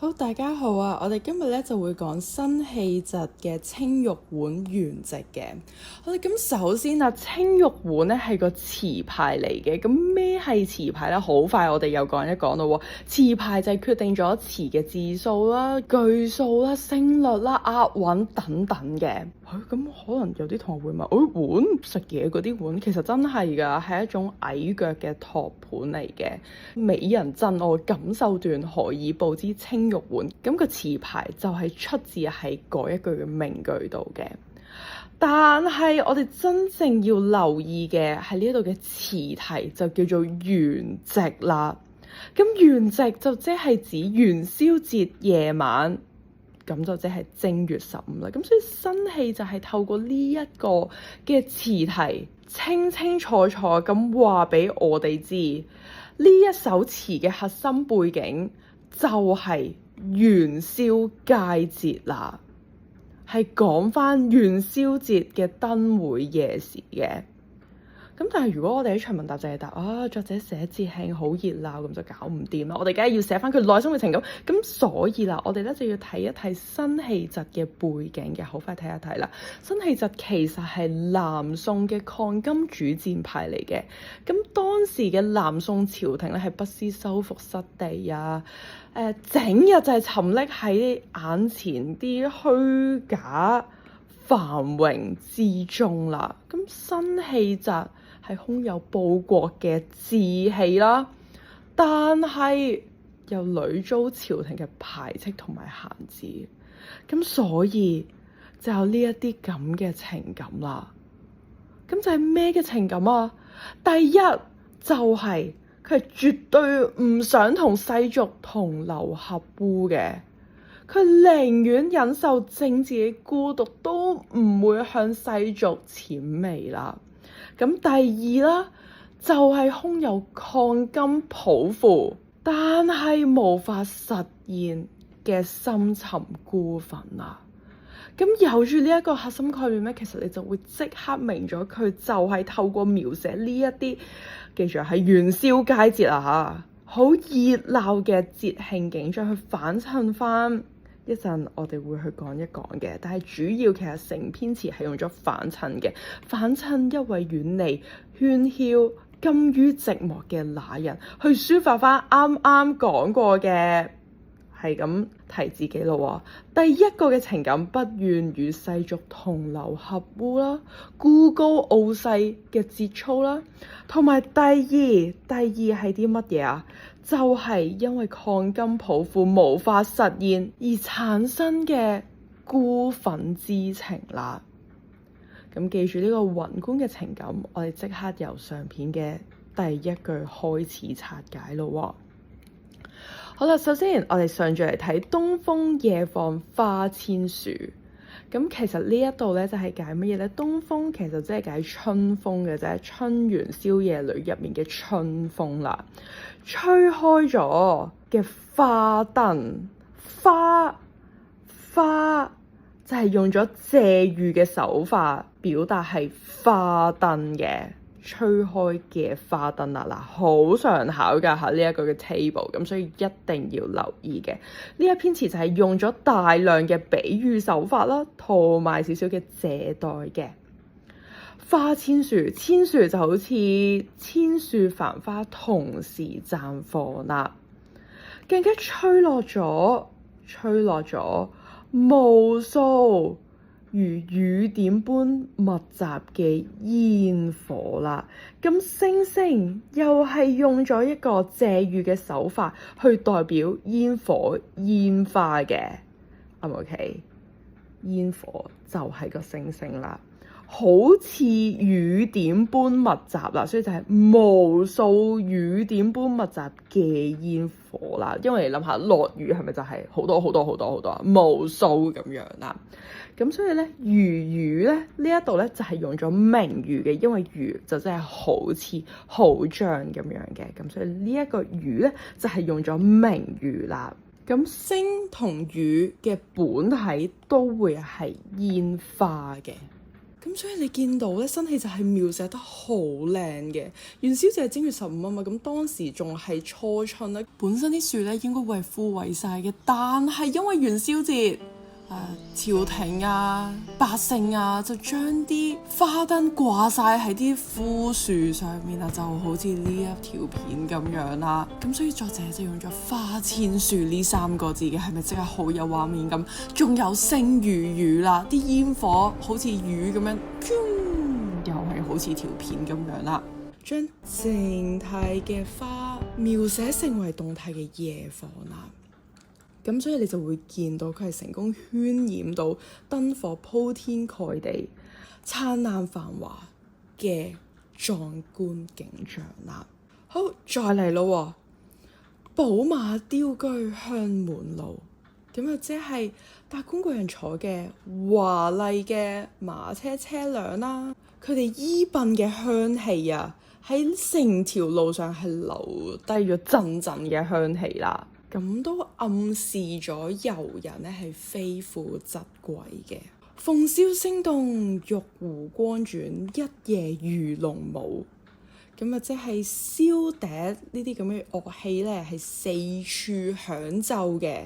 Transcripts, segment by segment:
好，大家好啊！我哋今日咧就會講辛棄疾嘅青玉碗元夕嘅。我哋咁首先啊，青玉碗咧係個詞牌嚟嘅。咁咩係詞牌咧？好快我哋又講一講咯。詞牌就係決定咗詞嘅字數啦、句數啦、聲律啦、押韻等等嘅。咁可能有啲同學會問：碗食嘢嗰啲碗，其實真係㗎，係一種矮腳嘅托盤嚟嘅。美人贈我錦繡段，何以報之青玉碗？咁個詞牌就係出自喺嗰一句嘅名句度嘅。但係我哋真正要留意嘅係呢度嘅詞題就叫做元夕啦。咁元夕就即係指元宵節夜晚。咁就即係正月15啦，咁所以辛棄就係透過呢一個嘅詞題，清清楚楚咁話俾我哋知，呢一首詞嘅核心背景就係元宵佳節啦，係講翻元宵節嘅燈會夜市嘅。咁但係如果我哋喺長文答就係答作者寫節慶好熱鬧，咁就搞唔掂啦。我哋梗係要寫翻佢內心嘅情感。咁所以啦，我哋咧就要睇一睇辛棄疾嘅背景嘅。好快睇一睇啦。辛棄疾其實係南宋嘅抗金主戰派嚟嘅。咁當時嘅南宋朝廷咧係不思收復失地啊，整日就係沉溺喺眼前啲虛假繁榮之中啦。咁辛棄疾係空有報國嘅志氣啦，但係又屢遭朝廷嘅排斥同埋限制，咁所以就有呢一啲咁嘅情感啦。咁就係咩嘅情感啊？第一就係佢係絕對唔想同世俗同流合污嘅，佢寧願忍受政治嘅孤獨，都唔會向世俗諂媚啦。咁第二啦，就係空有抗金抱負，但係無法實現嘅深沉孤憤啦。咁有住呢一個核心概念咧，其實你就會即刻明咗，佢就係透過描寫呢一啲，記住係元宵佳節啊嚇，好熱鬧嘅節慶景象，去反襯翻。一陣我哋會去講一講嘅，但係主要其實成篇詞係用咗反襯嘅，反襯一位遠離喧囂、甘於寂寞嘅那人，去抒發翻啱啱講過嘅，係咁提自己咯。第一個嘅情感，不願與世俗同流合污啦，孤高傲世嘅節操啦，同埋第二係啲乜嘢啊？就係因為抗金抱負無法實現而產生嘅孤憤之情啦。咁記住呢個宏觀嘅情感，我哋即刻由上篇嘅第一句開始拆解咯。好啦，首先我哋上住嚟睇東風夜放花千樹。咁其實呢一度咧就係解乜嘢咧？東風其實即係解春風嘅啫，春元宵夜裏入面嘅春風啦，吹開咗嘅花燈，花就係用咗借喻嘅手法表達係花燈嘅。吹開嘅花燈啦，好常考㗎嚇呢一個嘅 table， 咁所以一定要留意嘅。呢一篇詞就係用咗大量嘅比喻手法啦，同埋少少嘅借代嘅。花千樹，千樹就好似千樹繁花同時綻放啦，更加吹落咗無數如雨點般密集嘅煙火啦，咁星星又係用咗一個借喻嘅手法去代表煙火煙花嘅，啱唔 OK？ 煙火就係個星星啦，好似雨點般密集啦，所以就係無數雨點般密集嘅煙火啦。因為你諗下落雨係咪就係好多無數咁樣啦？咁所以咧，如雨咧呢一度咧就係用咗明喻嘅，因為雨就真係好似好像咁樣嘅，咁所以呢一個雨咧就係用咗明喻啦。咁星同雨嘅本體都會係煙花嘅。咁所以你見到咧，辛棄疾係描寫得好靚嘅。元宵節係正月15啊嘛，咁當時仲係初春咧，本身啲樹咧應該會係枯萎晒嘅，但係因為元宵節，朝廷啊、百姓啊，就將啲花燈掛晒喺啲枯樹上面啊，就好似呢一條片咁樣啦。咁所以作者就用咗花千樹呢3個字嘅，係咪即係好有畫面咁？仲有星如雨啦，啲煙火好似雨咁樣，又係好似條片咁樣啦。將靜態嘅花描寫成為動態嘅夜火啦。咁所以你就會見到佢係成功渲染到燈火鋪天蓋地、燦爛繁華嘅壯觀景象啦。好，再嚟咯，寶馬雕車香滿路，咁啊即係達官貴人坐嘅華麗嘅馬車車輛啦，佢哋衣品嘅香氣啊，喺成條路上係留低咗陣陣嘅香氣啦。咁都暗示咗遊人咧係非富則貴嘅。鳳簫聲動，玉壺光轉，一夜魚龍舞。咁啊，即係簫笛呢啲咁嘅樂器咧，係四處響奏嘅。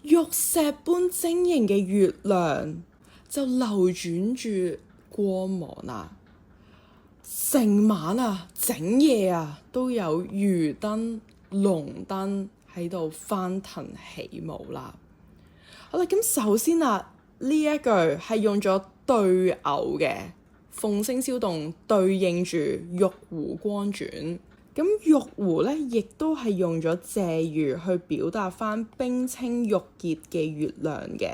玉石般晶瑩嘅月亮就流轉住光芒啦。成晚啊，整夜啊，都有魚燈、龍燈喺度翻騰起舞啦。好啦，咁首先啊，呢一句係用咗對偶嘅，鳳聲簫動對應住玉壺光轉。咁玉壺咧，亦都係用咗借喻去表達翻冰清玉潔嘅月亮嘅。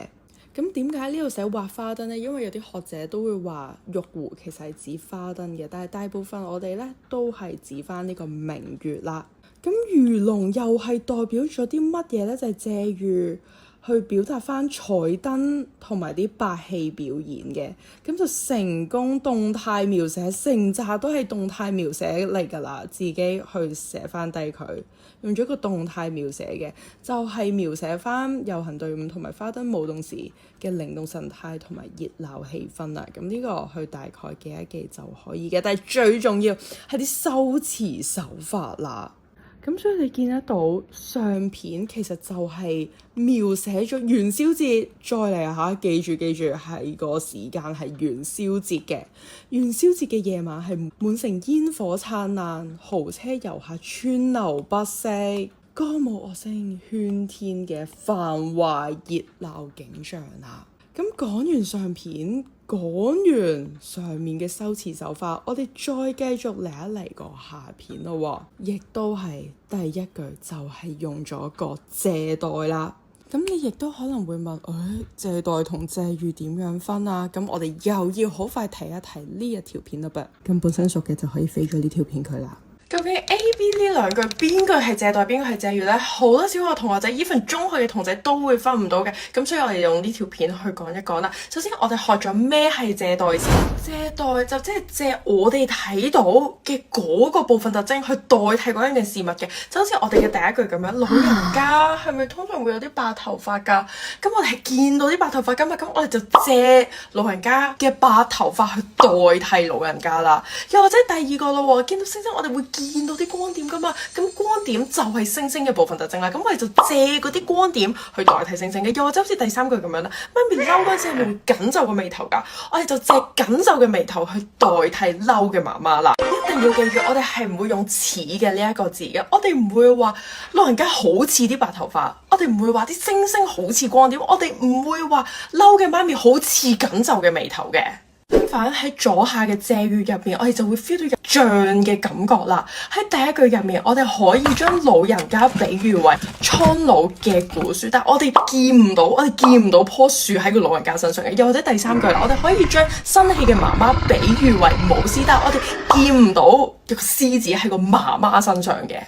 咁點解呢度寫畫花燈呢？因為有啲學者都會話玉壺其實係指花燈嘅，但係大部分我哋咧都係指翻呢個明月啦。咁魚龍又係代表咗啲乜嘢呢？就係借喻去表達翻彩燈同埋啲百戲表演嘅，咁就成功動態描寫，成集都係動態描寫嚟㗎啦，自己去寫翻低佢，用咗個動態描寫嘅，就係描寫翻遊行隊伍同埋花燈舞動時嘅靈動神態同埋熱鬧氣氛啦。咁呢個去大概記一記就可以嘅，但係最重要係啲修辭手法啦。咁所以你見得到相片其實就係描寫咗元宵節，再嚟下，記住係個時間係元宵節嘅。元宵節嘅夜晚係滿城煙火燦爛，豪車遊客川流不息，歌舞樂聲喧天嘅繁華熱鬧景象啦。咁講完相片，講完上面嘅修辭手法，我哋再繼續嚟一嚟個下片咯，亦都係第一句就係用咗個借代啦。咁你亦都可能會問，借代同借喻點樣分啊？咁我哋又要好快提一提呢一條片啦噃。咁本身熟嘅就可以飛咗呢條片佢啦。究竟 A、B 呢兩句邊句係借代，邊句係借喻呢？好多小學同學仔，even 中學嘅同學仔都會分唔到嘅。咁所以我哋用呢條片去講一講啦。首先我哋學咗咩係借代先？借代就即係借我哋睇到嘅嗰個部分特徵去代替嗰樣嘅事物嘅。就好似我哋嘅第一句咁樣，老人家係咪通常會有啲白頭髮㗎？咁我哋係見到啲白頭髮㗎嘛，咁我哋就借老人家嘅白頭髮去代替老人家啦。又或者第二個咯，見到星星我哋會見到啲光點㗎嘛，咁光點就係星星嘅部分特徵啦。咁我哋就借嗰啲光點去代替星星嘅。又或者好似第三句咁樣啦，媽咪嬲嗰陣時係咪會緊皺個眉頭㗎？我哋就借緊皺嘅眉頭去代替嬲嘅媽媽啦。一定要記住，我哋係唔會用似嘅呢一個字嘅。我哋唔會話老人家好似啲白頭髮，我哋唔會話啲星星好似光點，我哋唔會話嬲嘅媽咪好似緊皺嘅眉頭嘅。相反喺左下嘅借喻入面，我哋就會 feel 到有像嘅感覺啦。喺第一句入面，我哋可以將老人家比喻為蒼老嘅古樹，但係我哋見唔到棵樹喺個老人家身上嘅。又或者第三句啦，我哋可以將生氣嘅媽媽比喻為母獅，但係我哋見唔到一個獅子喺個媽媽身上嘅。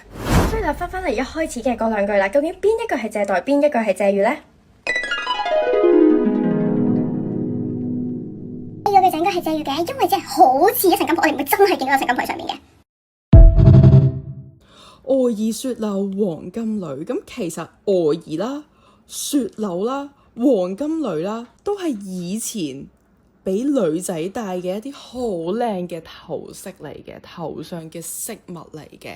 所以就翻嚟一開始嘅嗰兩句啦，究竟邊一句係借代，邊一句係借喻呢？呢個就應該係借喻嘅，因為即係好似一層金鋪，我哋唔會真係見到一層金鋪喺上面嘅。蛾兒雪柳黃金縷，咁其實蛾兒啦、雪柳啦、黃金縷啦，都係以前俾女仔戴嘅一啲好靚嘅頭飾嚟嘅，頭上嘅飾物嚟嘅。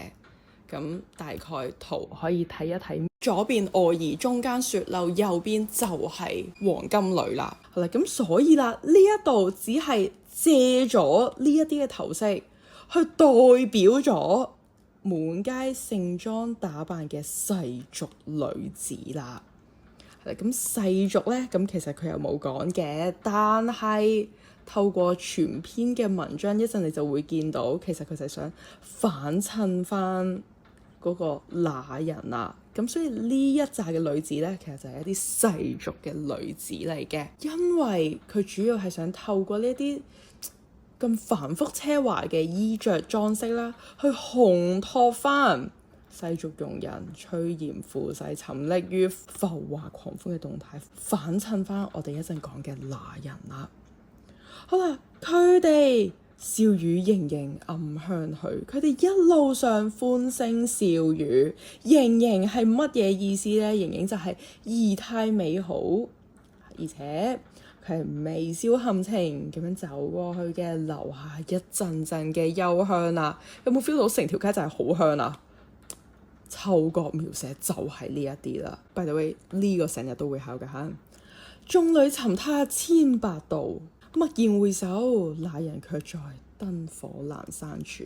咁大概圖可以睇一睇，左邊愛兒，中間雪褸，右邊就係黃金女啦。好啦，咁所以啦，呢一度只係借咗呢一啲嘅頭飾去代表咗滿街盛裝打扮嘅世俗女子啦。咁世俗呢，咁其實佢又冇講嘅，但係透過全篇嘅文章，一陣你就會見到，其實佢就係想反襯翻嗰個乸人啦。咁所以呢一紮嘅女子呢，其實就係一啲世俗嘅女子嚟嘅，因為佢主要係想透過呢啲咁繁複奢華嘅衣着裝飾啦，去烘托翻世俗庸人趨炎附勢、沉溺於浮華狂歡嘅動態，反襯翻我哋一陣講嘅乸人啦。好啦，佢哋笑語盈盈暗香去，佢哋一路上歡聲笑語。盈盈係乜嘢意思呢？盈盈就係儀態美好，而且佢係微笑含情咁樣走過去嘅，留下一陣陣嘅幽香啦。有冇 feel 到成條街就係好香啊？嗅覺描寫就係呢一啲啦。By the way， 呢個成日都會考嘅嚇。眾裏尋他千百度，驀然回首，那人卻在燈火闌珊處。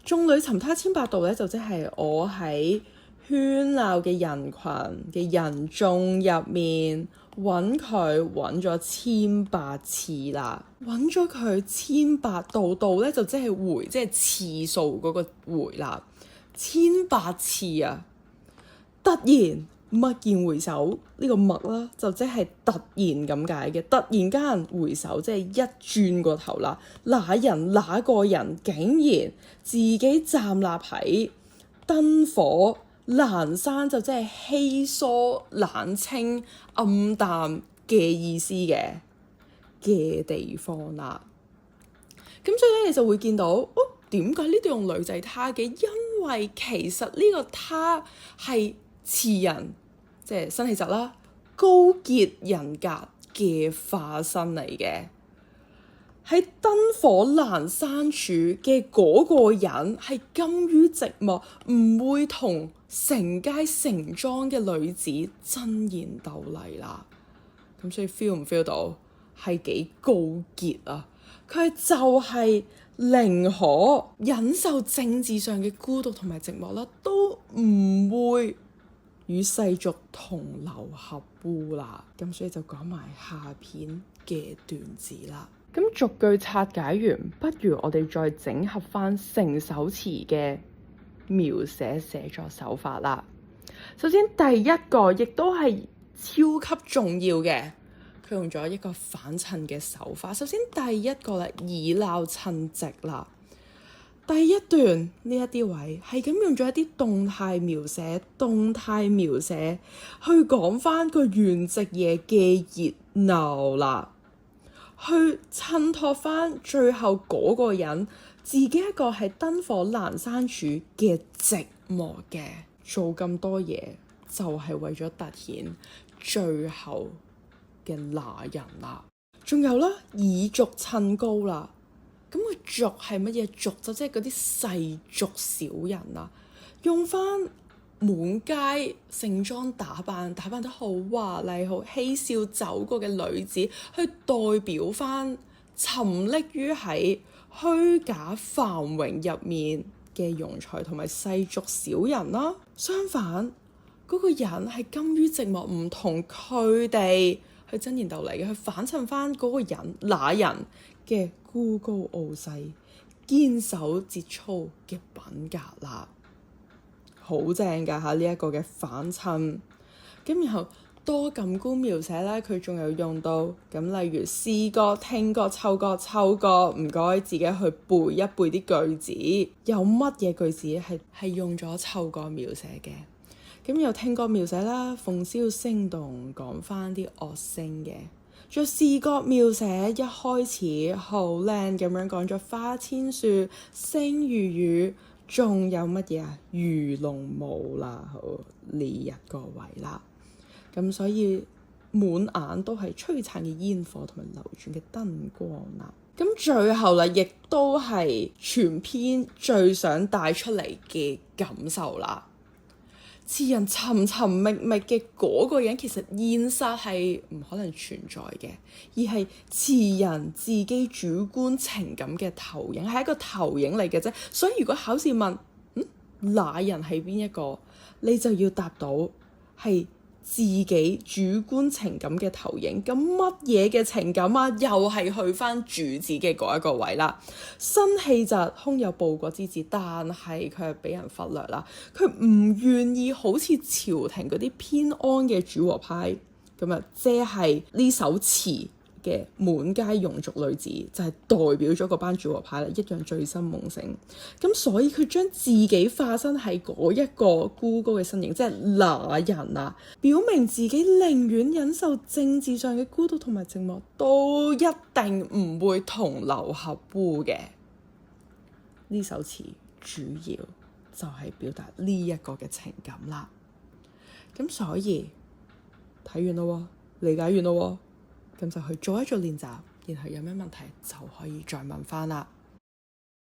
眾裏尋他千百度咧，就即係我喺喧鬧嘅人群嘅人眾入面揾佢揾咗千百次啦，揾咗佢千百度，度咧就即係回，即係次數嗰個回啦。千百次啊！突然驀然回首，呢個驀啦，就即係突然咁解嘅。突然間回首，即係一轉個頭啦。那個人竟然自己站立喺燈火闌珊，就即係稀疏、冷清、暗淡嘅意思嘅地方啦。咁所以咧，你就會見到，點解呢度用女仔她嘅？因為其實呢個她係詞人，即係辛棄疾啦，高潔人格嘅化身嚟嘅。喺燈火闌珊處嘅嗰個人係甘於寂寞，唔會同成街盛裝嘅女子爭妍鬥麗啦。咁所以 feel 唔 feel 到係幾高潔啊？佢就係寧可忍受政治上嘅孤獨同埋寂寞啦，都唔會與世俗同流合污啦。咁所以就講埋下篇嘅段子啦。咁逐句拆解完，不如我哋再整合翻成首詞嘅描寫寫作手法啦。首先第一個亦都係超級重要嘅，佢用咗一個反襯嘅手法。首先第一個啦，以鬧襯直啦。第一段呢一啲位係咁用咗一啲動態描寫去講翻個元夕夜嘅熱鬧啦，去襯托翻最後嗰個人自己一個係燈火闌珊處嘅寂寞嘅。做咁多嘢就係為咗突顯最後嘅那人啦。仲有啦，以俗襯高啦。咁個俗係乜嘢？俗就即係嗰啲世俗小人啦。用翻滿街盛裝打扮得好華麗、好嬉笑走過嘅女子，去代表翻沉溺於喺虛假繁榮入面嘅庸才同埋世俗小人啦。相反，嗰個人係甘於寂寞，唔同佢哋去爭妍鬥麗嘅，去反襯翻嗰個人那人嘅孤高傲世、堅守節操嘅品格啦。好正㗎嚇！呢一個嘅反襯，咁然後多感官描寫咧，佢仲有用到咁，例如視覺、聽覺、嗅覺、嗅覺，唔該自己去背一背啲句子。有乜嘢句子係用咗嗅覺描寫嘅？咁有聽覺描寫啦，鳳簫聲動，講翻啲樂聲嘅。仲有視覺描寫，一開始好靚咁樣講咗花千樹、聲如雨。仲有乜嘢啊？魚龍舞啦，好呢一個位啦。咁所以滿眼都係璀璨嘅煙火同埋流轉嘅燈光啦。咁最後啦，亦都係全篇最想帶出嚟嘅感受啦。詞人尋尋覓覓嘅嗰個人，其實現實係唔可能存在嘅，而係詞人自己主觀情感嘅投影，係一個投影嚟嘅啫。所以如果考試問那人係邊一個，你就要答到係自己主觀情感嘅投影。咁乜嘢嘅情感啊？又係去返主子嘅嗰一個位啦。辛棄疾空有報國之志，但係佢係俾人忽略啦。佢唔願意好似朝廷嗰啲偏安嘅主和派咁啊，即係呢首詞嘅滿街庸俗女子就係代表咗嗰班主和派啦，一樣醉生夢醒。咁所以佢將自己化身喺嗰一個孤高嘅身影，即係那人啊，表明自己寧願忍受政治上嘅孤獨同埋寂寞，都一定唔會同流合污嘅。呢首詞主要就係表達呢一個嘅情感啦。咁所以睇完咯，理解完咯，咁就去做一做練習，然後有咩問題就可以再問返啦。